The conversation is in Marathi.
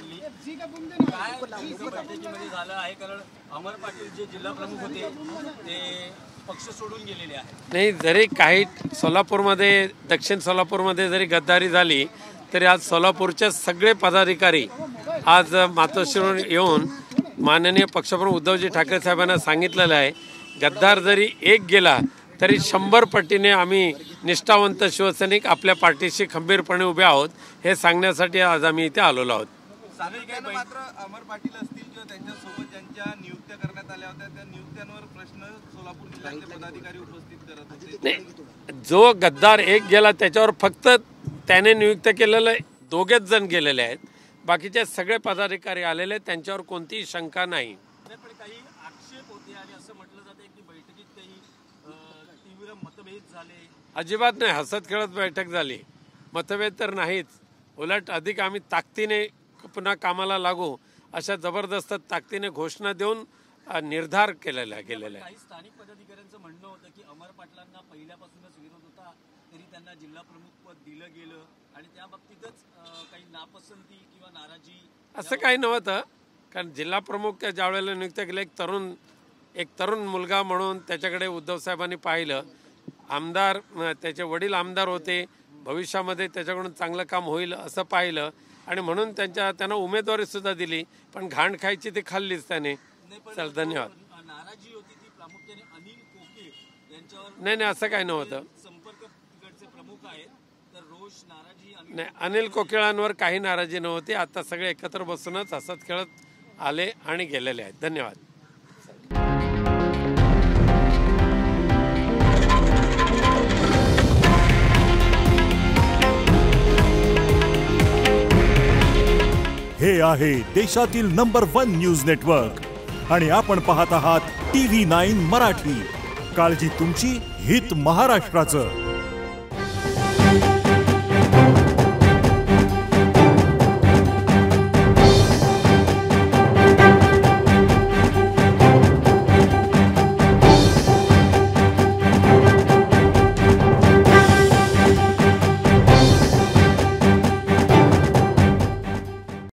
पडली काय बैठकीमध्ये झालं आहे? कारण अमर पाटील जे जिल्हा प्रमुख होते ते पक्ष सोडून गेलेले आहेत. नाही, जरी काही सोलापूरमध्ये दक्षिण सोलापूरमध्ये जरी गद्दारी झाली तरी आज सोलापूरचे सगळे पदाधिकारी आज मातोश्रीवरून येऊन माननीय पक्षप्रमुख उद्धवजी ठाकरे साहेबांना सांगितलेलं आहे, गद्दार जरी एक गेला तरी 100 पटीने आम्ही निष्ठावंत शिवसैनिक आपल्या पार्टीशी खंबीरपणे उभे आहोत हे सांगण्यासाठी आज आम्ही इथे आलेलो आहोत. मात्र अमर पाटील असतील किंवा त्यांच्यासोबत ज्यांच्या नियुक्त्या करण्यात आल्या होत्या त्या नियुक्त्यांवर प्रश्न सोलापूर जिल्ह्यातले पदाधिकारी उपस्थित करत होते. नाही, जो गद्दार एक गेला त्याच्यावर फक्त त्याने नियुक्त केलेले 2 जण गेलेले आहेत, बाकीचे सगळे पदाधिकारी आलेले त्यांच्यावर कोणतीही शंका नाही. पण काही आक्षेप होते आणि असं म्हटलं जाते की बैठकीत काही तीव्र मतभेद झाले. अजिबात नाही, हसत खेळत बैठक झाली. मतभेद तर नाहीच, उलट अधिक आम्ही ताकदीने पुन्हा कामाला लागू अशा जबरदस्त ताकदीने घोषणा देऊन निर्धार केलेला गेलेला आहे. काही स्थानिक पदाधिकाऱ्यांचं म्हणणं होतं की अमर पाटलांना पहिल्यापासूनच विरोध होता तरी त्यांना जिल्हा प्रमुख पद दिलं गेलं आणि त्या बाबतीतच काही नापसंती किंवा नाराजी असं काही नव्हतं. कारण जिल्हा प्रमुख ज्या वेळेला नियुक्त केलं एक तरुण मुलगा म्हणून त्याच्याकडे उद्धव साहेबांनी पाहिलं. आमदार, त्याचे वडील आमदार होते, भविष्यामध्ये त्याच्याकडून चांगलं काम होईल असं पाहिलं आणि म्हणून त्यांना उमेदवारी सुद्धा दिली. पण घाण खायची ती खाल्लीच त्याने. चल, धन्यवाद. नाराजी होती ती प्रामुख्याने अनिल कोके यांच्यावर. नाही, असं काही नव्हतं. संपर्क तिकडचे प्रमुख आहेत तर रोष नाराजी नाही, अनिल कोकिळांवर काही नाराजी नव्हती. आता सगळे एकत्र बसूनच हसत खेळत आले आणि गेलेले आहेत. धन्यवाद. हे आहे देशातील नंबर 1 न्यूज नेटवर्क आणि आपण पाहत आहात TV9 मराठी. काळजी तुमची, हित महाराष्ट्राचं.